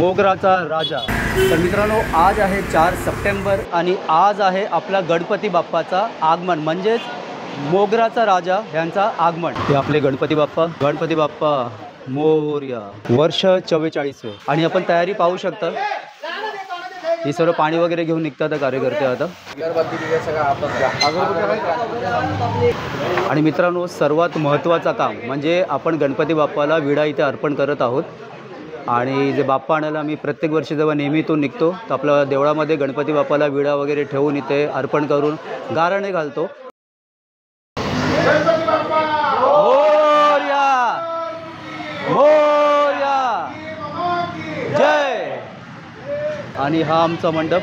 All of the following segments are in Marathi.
मोगराचा राजा। तर मित्रांनो, आज आहे 4 सप्टेंबर आणि आज आहे आपला गणपती बाप्पाचा आगमन, म्हणजेच मोगराचा राजा यांचा आगमन। हे आपले गणपती बाप्पा मोरया। वर्ष 44 आणि आपण तयारी पाहू शकता। हे सर्व पाणी वगैरे घेऊन निघतात कार्यकर्ते आता। आणि मित्रांनो, सर्वात महत्त्वाचा काम म्हणजे आपण गणपती बाप्पाला विडा इथे अर्पण करत आहोत। आणि जे बाप्पा आणायला मी प्रत्येक वर्षी जेव्हा नेहमीतून निघतो तर आपल्या देवळामध्ये गणपती बाप्पाला विडा वगैरे ठेवून इथे अर्पण करून गाराणे घालतो। मोरया मोरया जय। आणि हा आमचा मंडप,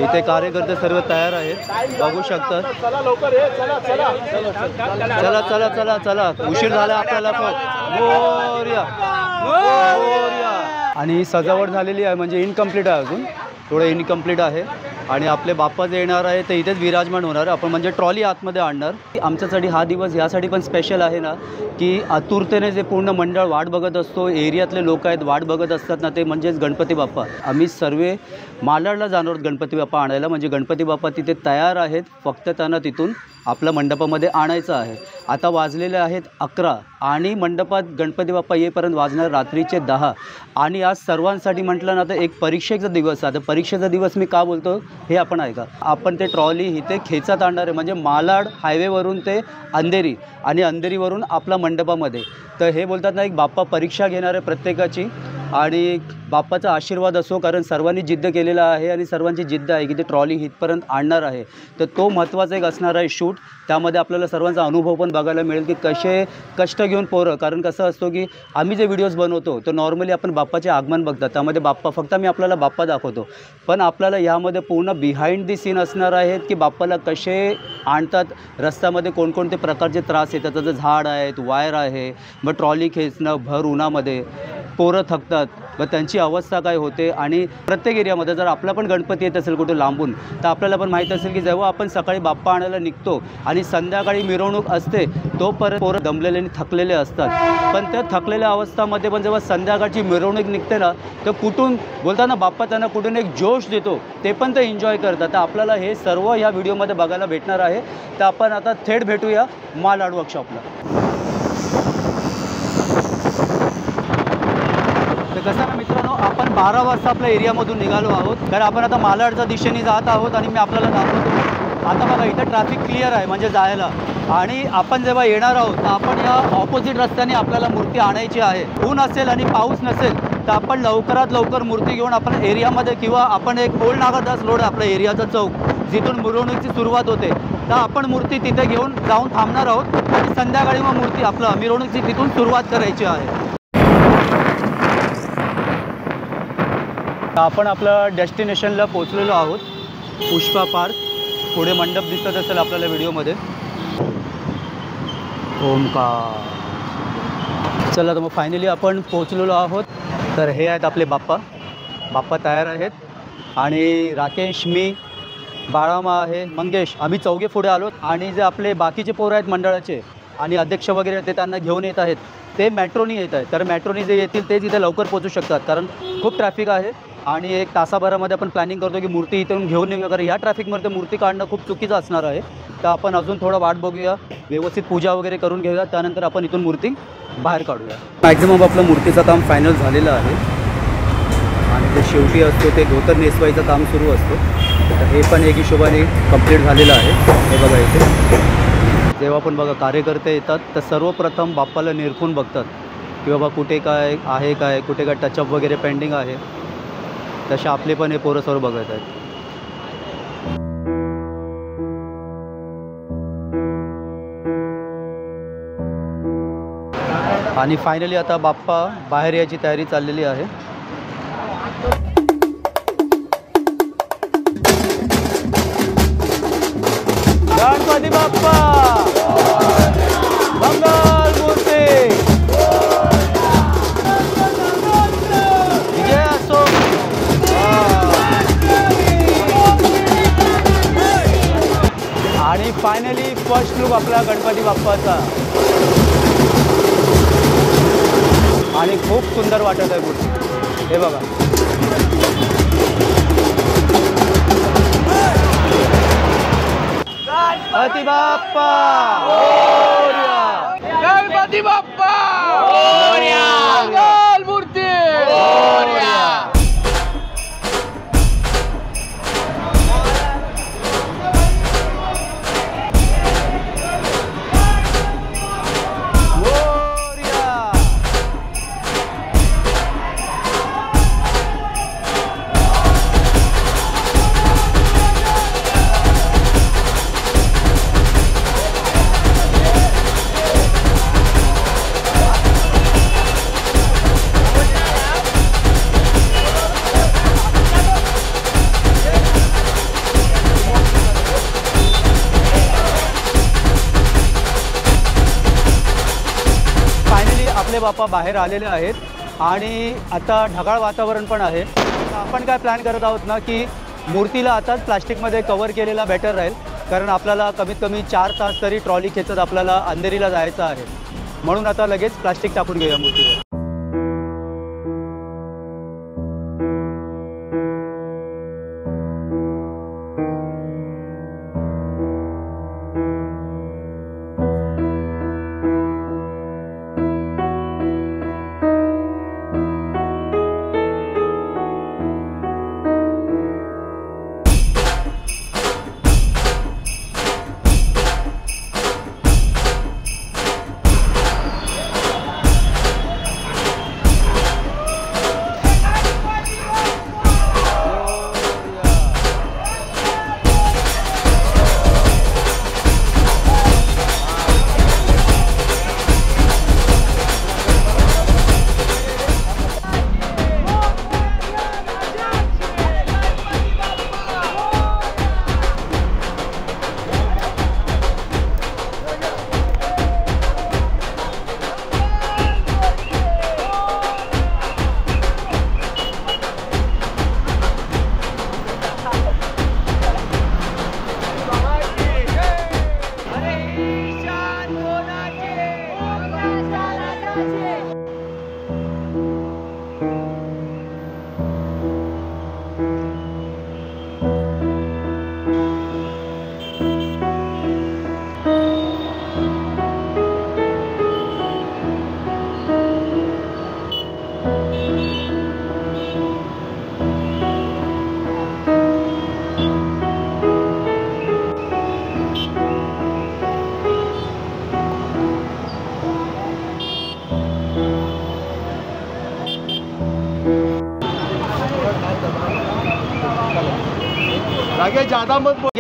इथे कार्यकर्ते सर्व तयार आहेत, बघू शकता। चला उशीर झाला आपल्याला पण। मोरया मोरया। आणि सजावट झालेली आहे, म्हणजे इनकम्प्लीट आहे, अजून थोडं इनकम्प्लीट आहे। आणि आपले बाप्पा जे येणार आहे ते इथेच विराजमान होणार, आपण म्हणजे ट्रॉली आतमध्ये आणणार। आमच्यासाठी हा दिवस यासाठी पण स्पेशल आहे ना, की आतुरतेने जे पूर्ण मंडळ वाट बघत असतो, एरियातले लोक आहेत वाट बघत असतात ना, ते म्हणजेच गणपती बाप्पा। आम्ही सर्व मालाडला जाणार आहोत गणपती बाप्पा आणायला, म्हणजे गणपती बाप्पा तिथे तयार आहेत, फक्त त्यांना तिथून आपल्या मंडपामध्ये आणायचं आहे। आता वाजलेले आहेत 11 आणि मंडपात गणपती बाप्पा येईपर्यंत वाजणार रात्रीचे 10। आणि आज सर्वांसाठी म्हटलं ना तर एक परीक्षेचा दिवस आहे। परीक्षेचा दिवस मी का बोलतो हे आपण ऐका। आपण ते ट्रॉली इथे खेचत आणणार आहे, म्हणजे मालाड हायवेवरून ते अंधेरी आणि अंधेरीवरून आपला मंडपामध्ये। तर हे बोलतात ना, एक बाप्पा परीक्षा घेणार आहे प्रत्येकाची, आणि बाप्पाचा आशीर्वाद असो, कारण सर्वांनी जिद्द केलेला आहे आणि सर्वांची जिद्द आहे की ते ट्रॉली इथपर्यंत आणणार आहे। तर तो महत्त्वाचा एक असणार आहे शूट। त्यामध्ये आपल्याला सर्वांचा अनुभव पण बघायला मिळेल की कसे कष्ट घेऊन पोरं, कारण कसं असतो की आम्ही जे व्हिडिओज बनवतो तर नॉर्मली आपण बाप्पाचे आगमन बघतात, त्यामध्ये बाप्पा फक्त मी आपल्याला बाप्पा दाखवतो, पण आपल्याला यामध्ये पूर्ण बिहाइंड दी सीन असणार आहेत की बाप्पाला कसे आणतात, रस्त्यामध्ये कोणकोणते प्रकारचे त्रास येतात, त्याचं झाड आहेत, वायर आहे, मग ट्रॉली खेचणं भर उन्हामध्ये, पोरं थकतात, मग त्यांची अवस्था काय होते। आणि प्रत्येक एरियामध्ये जर आपला पण गणपती येत असेल कुठे लांबून, तर आपल्याला पण माहीत असेल की जेव्हा आपण सकाळी बाप्पा आणायला निघतो आणि संध्याकाळी मिरवणूक असते तोपर्यंत पोरं दमलेले आणि थकलेले असतात, पण त्या थकलेल्या अवस्थामध्ये पण जेव्हा संध्याकाळची मिरवणूक निघते ना, तर कुठून बोलताना बाप्पा त्यांना कुठून एक जोश देतो, ते पण ते एन्जॉय करतात। तर आपल्याला हे सर्व या व्हिडिओमध्ये बघायला भेटणार आहे। तर आपण आता थेट भेटूया मालाड वर्कशॉपला। तर कसं ना मित्रांनो, आपण 12 वाजता आपल्या एरियामधून निघालो आहोत, तर आपण आता मालाडच्या दिशेने जात आहोत। आणि मी आपल्याला दाखवतो, आता बघा इथं ट्रॅफिक क्लिअर आहे म्हणजे जायला। आणि आपण जेव्हा येणार आहोत तर आपण या ऑपोजिट रस्त्याने आपल्याला मूर्ती आणायची आहे। ऊन असेल आणि पाऊस नसेल तर आपण लवकरात लवकर मूर्ती घेऊन आपण एरियामध्ये, किंवा आपण एक ओल्ड नागादास रोड आपल्या एरियाचा चौक, जिथून मिरवणुकीची सुरुवात होते, तर आपण मूर्ती तिथे घेऊन जाऊन थांबणार आहोत आणि संध्याकाळी मग मूर्ती आपलं मिरवणुकीची तिथून सुरुवात करायची आहे। आपण आपल्या डेस्टिनेशनला पोहोचलेलो आहोत, पुष्पा पार्क। पुढे मंडप दिसत असेल आपल्याला व्हिडिओमध्ये। ओमकार। चला तर मग फायनली आपण पोहोचलेलो आहोत। तर हे आहेत आपले बाप्पा तयार आहेत। आणि राकेश, मी, बाळामा आहे, मंगेश, आम्ही चौघे पुढे आलोत। आणि जे आपले बाकीचे पोरं आहेत मंडळाचे आणि अध्यक्ष वगैरे ते त्यांना घेऊन येत आहेत, ते मेट्रोनी येत आहेत। तर मेट्रोनी जे येतील तेच इथे लवकर पोहोचू शकतात, कारण खूप ट्रॅफिक आहे। आणि 1 तासाभरामध्ये आपण प्लॅनिंग करतो की मूर्ती इथून घेऊन निघू, कारण ह्या ट्रॅफिकमध्ये मूर्ती काढणं खूप चुकीचं असणार आहे। तर आपण अजून थोडं वाट बघूया, व्यवस्थित पूजा वगैरे करून घेऊया, त्यानंतर आपण इथून मूर्ती बाहेर काढूया। मॅक्झिमम आपलं मूर्तीचं काम फायनल झालेलं आहे। आणि जे शेवटी असतो ते धोतर नेसवायचं काम सुरू असतो, तर हे पण एक हिशोबाने कंप्लीट झालेलं आहे। हे बघा इथे जेव्हा पण बघा कार्यकर्ते येतात तर सर्वप्रथम बाप्पाला निरखून बघतात की बाबा कुठे काय आहे, काय कुठे काय टचअप वगैरे पेंडिंग आहे। तसे आपले पण हे पोरं सर्व बघत आहेत। आणि फायनली आता बाप्पा बाहेर यायची तयारी चाललेली आहे। गणपती बाप्पा मंगल मूर्ती विजय असो। आणि फायनली फर्स्ट लुक आपला गणपती बाप्पाचा, आणि खूप सुंदर वाटत आहे मूर्ती। हे बघा गणपती बाप्पा मोरया, गणपती बाप्पा मोरया, मंगल मूर्ती मोरया. आपले बाप्पा बाहेर आलेले आहेत आणि आता ढगाळ वातावरण पण आहे. आपण काय प्लॅन करत आहोत ना की मूर्तीला आताच प्लास्टिकमध्ये कव्हर केलेला बेटर राहील, कारण आपल्याला कमीत कमी 4 तास तरी ट्रॉली खेचत आपल्याला अंधेरीला जायचं आहे. म्हणून आता लगेच प्लास्टिक टाकून घेऊया मूर्तीवर.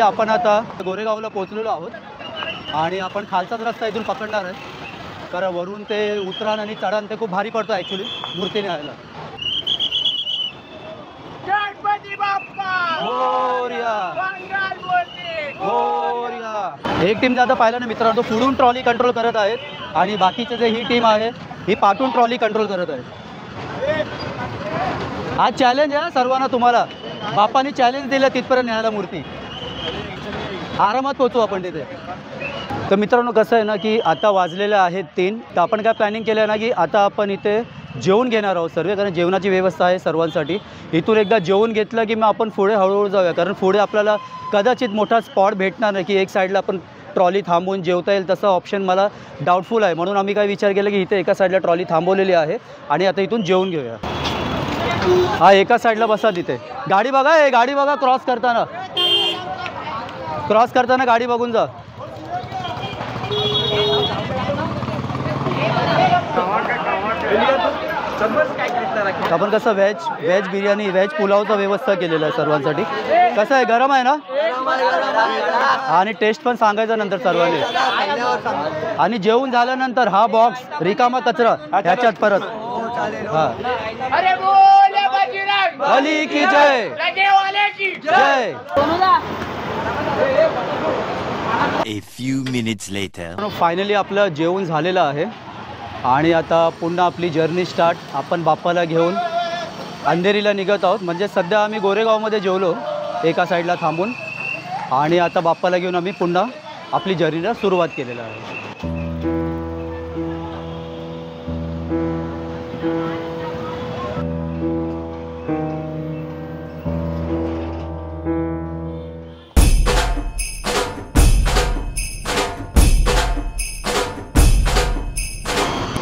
आपण आता गोरेगावला पोहोचलेलो आहोत आणि आपण खालचाच रस्ता इथून पकडणार आहे, कारण वरून ते उतराण आणि चढाण ते खूप भारी पडतो ॲक्च्युली मूर्ती न्यायला. गणपती बाप्पा मोरया, मंगल मूर्ती मोरया. एक टीम आता पाहिलं ना मित्रांनो, पुढून ट्रॉली कंट्रोल करत आहेत आणि बाकीचे जे ही टीम आहे ही पाठून ट्रॉली कंट्रोल करत आहे. आज चॅलेंज आहे सर्वांना, तुम्हाला बाप्पानी चॅलेंज दिलं तिथपर्यंत न्यायला मूर्ती. आरामात पोहोचू आपण तिथे. तर मित्रांनो कसं आहे ना की आता वाजलेले आहेत 3. तर आपण काय प्लॅनिंग केलं आहे ना की आता आपण इथे जेवून घेणार आहोत सर्व, कारण जेवणाची व्यवस्था आहे सर्वांसाठी. इथून एकदा जेवून घेतलं की मग आपण पुढे हळूहळू जाऊया, कारण पुढे आपल्याला कदाचित मोठा स्पॉट भेटणार नाही की एक साईडला आपण ट्रॉली थांबवून जेवता येईल, तसा ऑप्शन मला डाऊटफुल आहे. म्हणून आम्ही काय विचार केला की इथे एका साईडला ट्रॉली थांबवलेली आहे आणि आता इथून जेवून घेऊया. हा एका साईडला बसा तिथे. गाडी बघा, हे गाडी बघा, क्रॉस करताना गाडी बघून जा. आपण कसं व्हेज बिर्याणी, व्हेज पुलावचा व्यवस्था केलेला आहे सर्वांसाठी. कसं आहे, गरम आहे ना, आणि टेस्ट पण सांगायचा नंतर सर्वांनी. आणि जेवून झाल्यानंतर हा बॉक्स रिकामा कचरा ह्याच्यात परत. हां, अली की जय, जय. A few minutes later. Finally आपलं जेवण झालेलं आहे आणि आता पुन्हा आपली जर्नी स्टार्ट. आपण बाप्पाला घेऊन अंधेरीला निघत आहोत. म्हणजे सध्या आम्ही गोरेगावमध्ये जेवलो एका साईडला थांबून, आणि आता बाप्पाला घेऊन आम्ही पुन्हा आपली जर्नीला सुरुवात केलेलं आहे.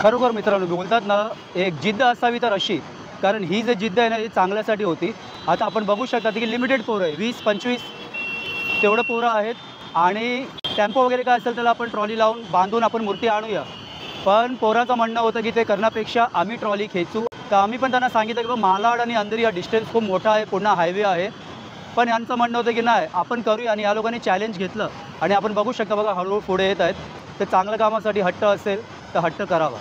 खरोखर मित्रांनो बोलतात ना, एक जिद्द असावी तर अशी, कारण ही जी जिद्द आहे ना ही चांगल्यासाठी होती. आता आपण बघू शकता की लिमिटेड पोरं आहे, 20-25 तेवढं पोरं आहेत. आणि टेम्पो वगैरे काय असेल त्याला आपण ट्रॉली लावून बांधून आपण मूर्ती आणूया. पण पोराचं म्हणणं होतं की ते करण्यापेक्षा आम्ही ट्रॉली खेचू. तर आम्ही पण त्यांना सांगितलं की मालाड आणि अंधेरी हा डिस्टन्स खूप मोठा आहे, पुन्हा हायवे आहे. पण यांचं म्हणणं होतं की नाही आपण करूया. आणि या लोकांनी चॅलेंज घेतलं आणि आपण बघू शकता बघा हळूहळू पुढे येत आहेत. ते चांगल्या कामासाठी हट्ट असेल तर हट्ट करावा.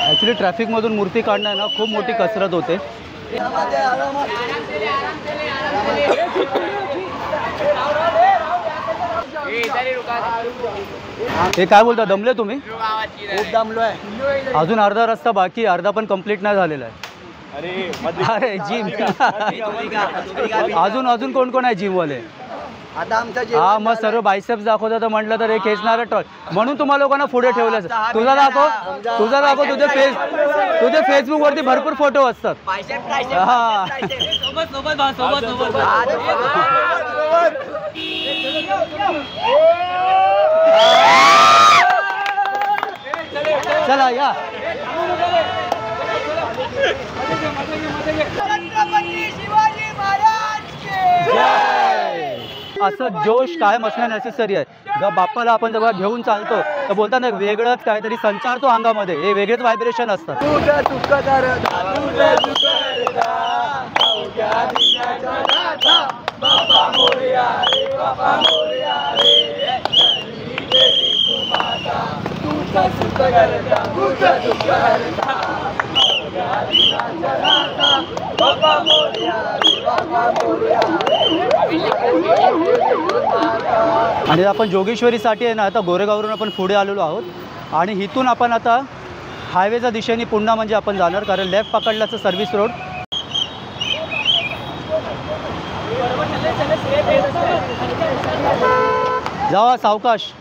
ॲक्च्युली ट्रॅफिकमधून मूर्ती काढणं ना खूप मोठी कसरत होते. हे काय बोलता, दमले तुम्ही? खूप दमलो आहे. अजून अर्धा रस्ता बाकी, अर्धा पण कंप्लीट नाही झालेला आहे. अरे जिम अजून कोण कोण आहे जिमवाले? आता आमचा हा मग सर्व बायसेप्स दाखवतात तर म्हटलं तर हे खेचणारं ट्रॉल म्हणून तुम्हाला लोकांना पुढे ठेवलं. तुझा दाखव तुझे फेसबुकवरती भरपूर फोटो असतात. हा चला या. छत्रपती शिवाजी महाराज के असं जोश कायम असणं नेसेसरी आहे. जेव्हा बाप्पाला आपण जेव्हा घेऊन चालतो तर बोलतात ना वेगळंच काहीतरी संचारतो अंगामध्ये, हे वेगळेच व्हायब्रेशन असतात. आणि आपण जोगेश्वरीसाठी आहे ना आता गोरेगाववरून आपण पुढे आलेलो आहोत. आणि इथून आपण आता हायवेच्या दिशेने पुन्हा म्हणजे आपण जाणार, कारण लेफ्ट पकडल्याचं सर्व्हिस रोड. जावा सावकाश.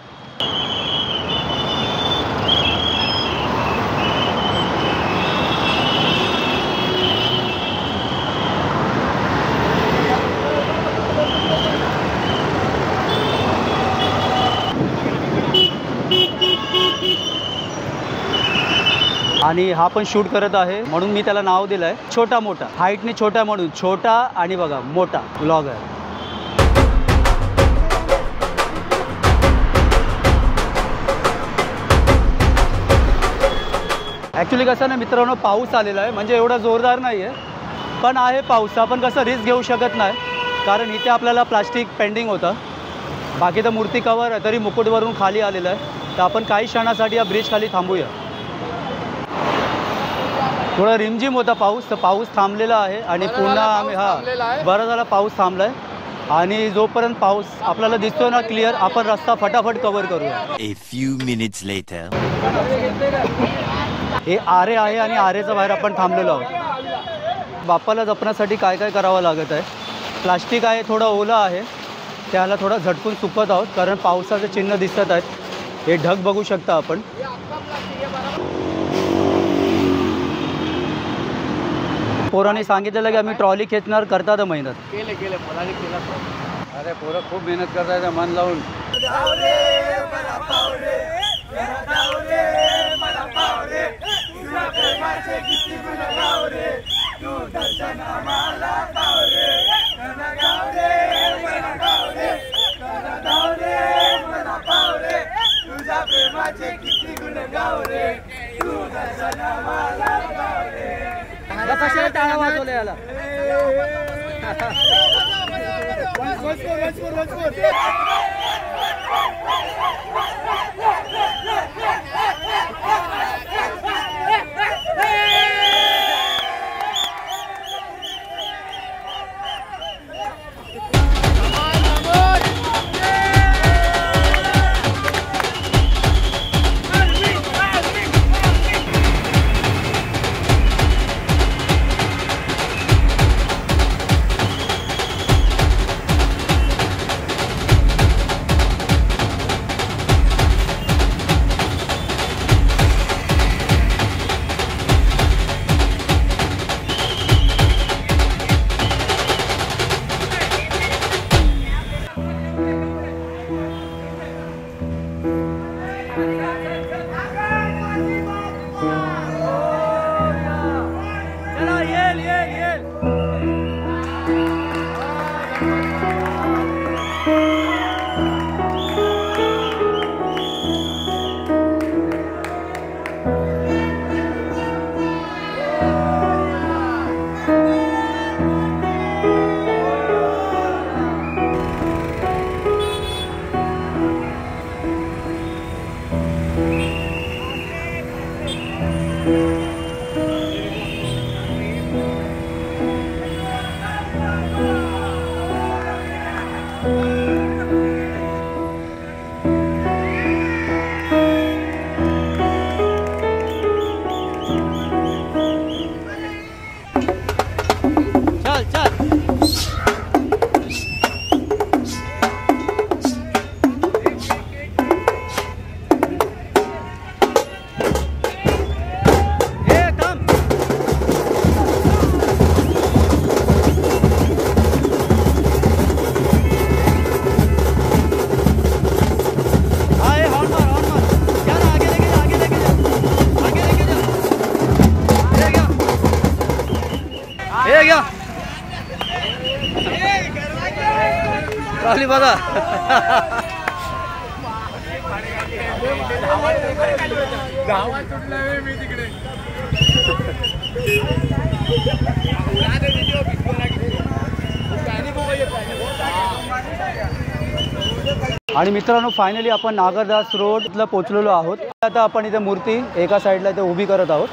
आणि हा पण शूट करत आहे म्हणून मी त्याला नाव दिलं आहे छोटा मोठा. हाईटने छोटा म्हणून छोटा आणि बघा मोठा व्लॉग आहे. ॲक्च्युली कसं ना मित्रांनो पाऊस आलेला आहे, म्हणजे एवढा जोरदार नाही आहे पण आहे पाऊस. आपण कसं रिस्क घेऊ शकत नाही कारण इथे आपल्याला प्लास्टिक पेंडिंग होतं. बाकी तर मूर्ती कवर आहे तरी मुकुटवरून खाली आलेलं आहे. तर आपण काही क्षणासाठी या ब्रिज खाली थांबूया. थोडा रिमझिम होता पाऊस, तर पाऊस थांबलेला आहे आणि पुन्हा आम्ही बरं झाला पाऊस थांबला आहे. आणि जोपर्यंत पाऊस आपल्याला दिसतो ना क्लिअर आपण रस्ता फटाफट कव्हर करूया. A few minutes later. हे आरे आहे आणि आरेच्या बाहेर आपण थांबलेलो आहोत. बाप्पाला जपण्यासाठी काय काय करावं लागत आहे. प्लास्टिक आहे थोडं ओलं आहे, त्याला थोडं झटकून सुकत आहोत कारण पावसाचे चिन्ह दिसत आहेत. हे ढग बघू शकता आपण. पोरांनी सांगितलेलं की आम्ही ट्रॉली खेचणार, करतात मेहनत. केले पोरांनी केलं. अरे पोरं खूप मेहनत करतायत मन लावून. कशाला टाळा वाजवले याला. खाली बघा. आणि मित्रांनो फायनली आपण नागरदास रोडला पोहोचलेलो आहोत. आता आपण इथे मूर्ती एका साईडला इथे उभी करत आहोत.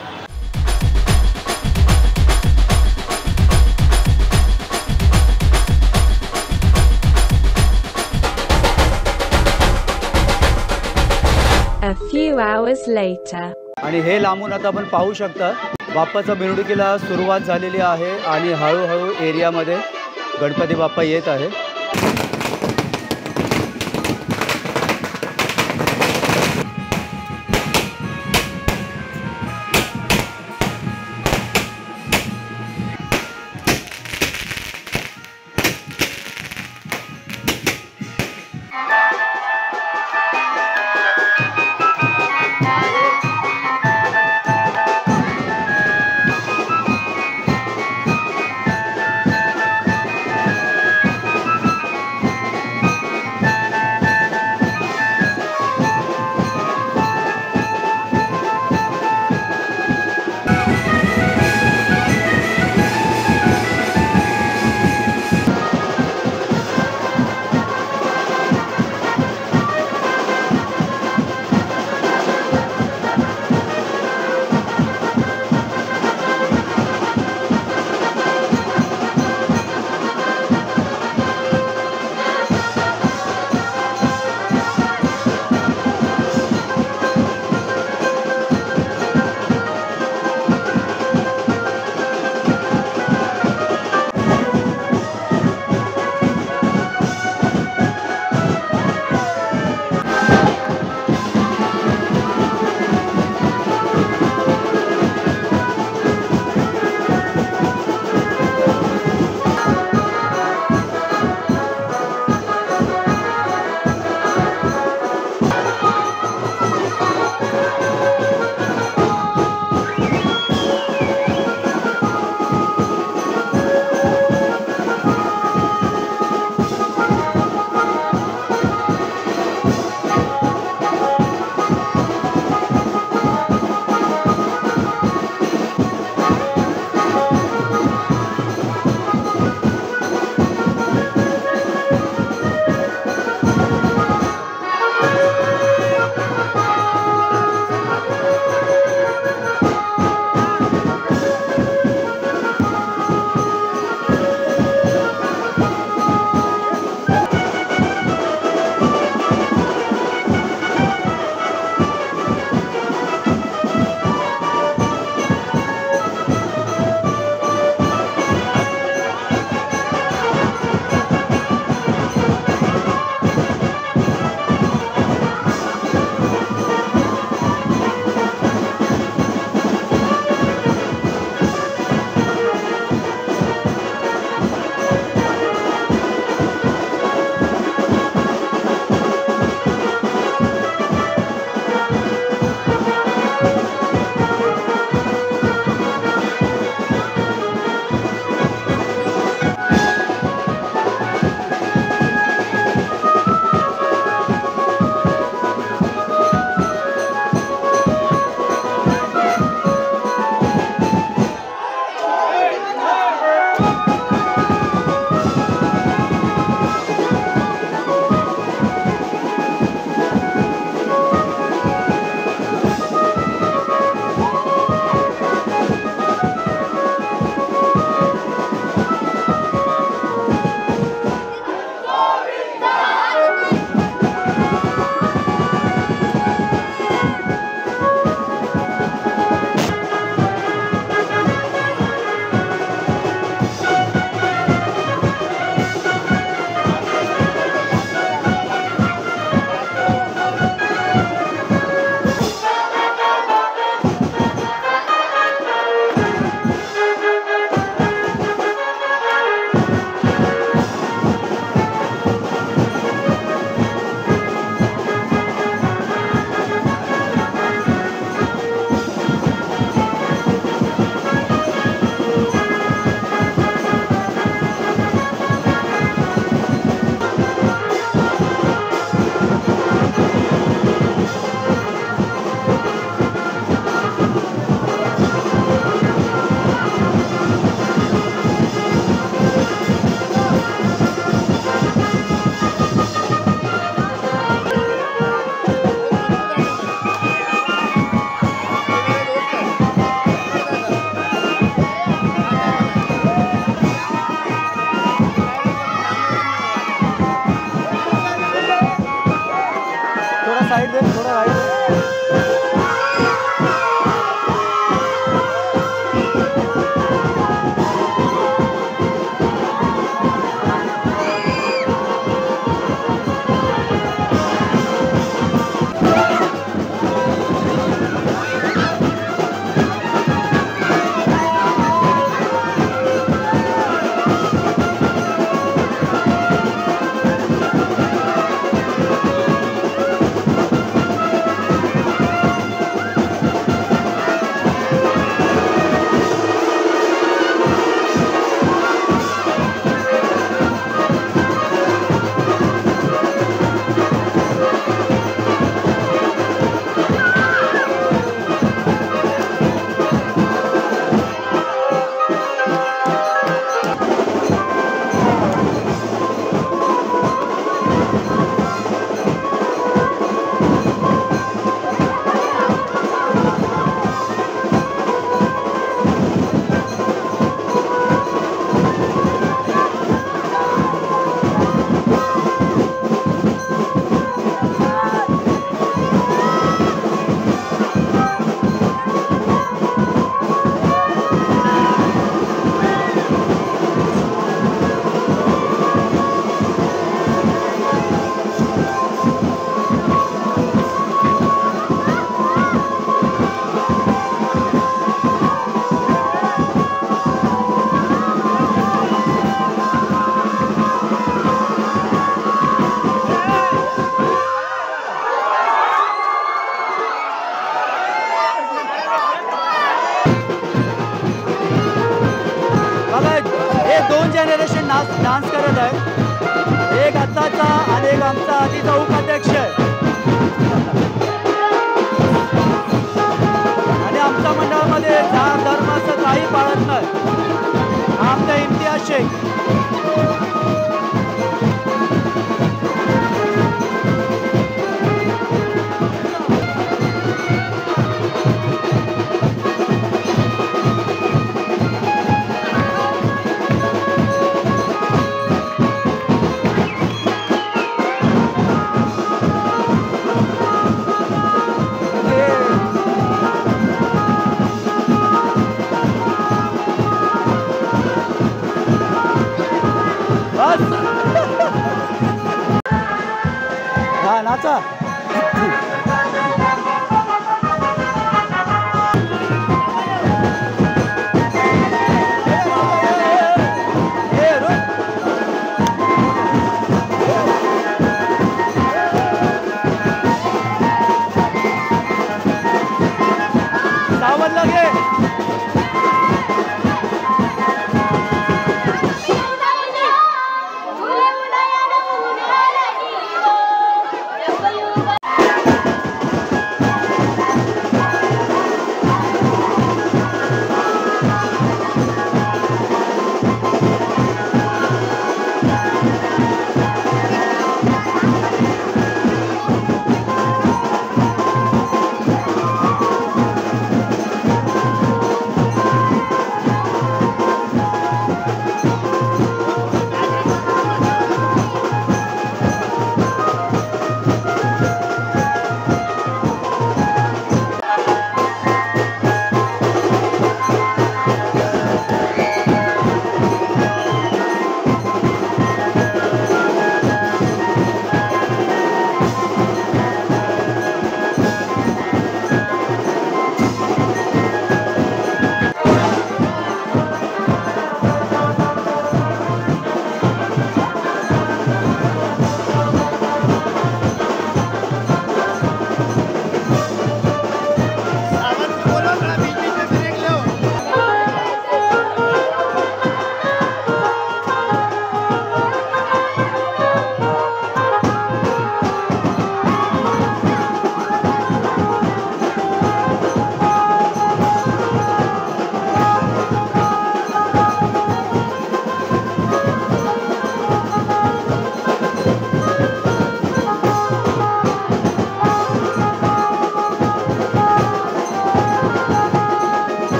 A few hours later. आणि हे लांबून आता आपण पाहू शकता बाप्पाच्या मिरवणुकीला सुरुवात झालेली आहे आणि हळूहळू एरियामध्ये गणपती बाप्पा येत आहे. डान्स करत आहे. एक आत्ताचा आणि एक आमचा आधीचा उपाध्यक्ष आहे. आणि आमच्या मंडळामध्ये जात धर्म असं काही पाळत नाही. हा आमचा इम्तियाज शेख. हा नाचा. सावध लगे.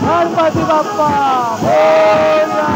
गणपती बाप्पा मोरया.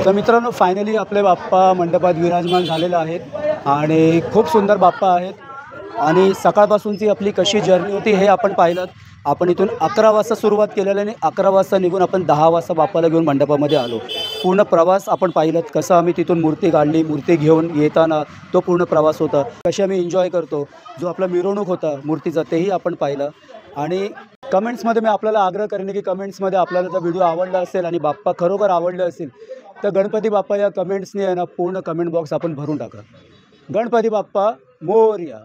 तर मित्रांनो फायनली आपले बाप्पा मंडपात विराजमान झालेले आहेत आणि खूप सुंदर बाप्पा आहेत आणि सकाळपासूनची आपली कशी जर्नी होती हे आपण पाहिलं. आपण इथून 11 वाजता सुरुवात केलेलं आणि 11 वाजता निघून आपण 10 वाजता बाप्पाला घेऊन मंडपामध्ये आलो. पूर्ण प्रवास आपण पाहिलं कसं आम्ही तिथून मूर्ती काढली, मूर्ती घेऊन येताना तो पूर्ण प्रवास होता, कशी आम्ही एन्जॉय करतो, जो आपला मिरवणूक होता मूर्तीचा तेही आपण पाहिलं. आणि कमेंट्समध्ये मी आपल्याला आग्रह करेन की कमेंट्समध्ये आपल्याला जर व्हिडिओ आवडला असेल आणि बाप्पा खरोखर आवडले असेल तर गणपती बाप्पा या कमेंट्सने आहे ना पूर्ण कमेंट बॉक्स आपण भरून टाका. गणपती बाप्पा मोरया.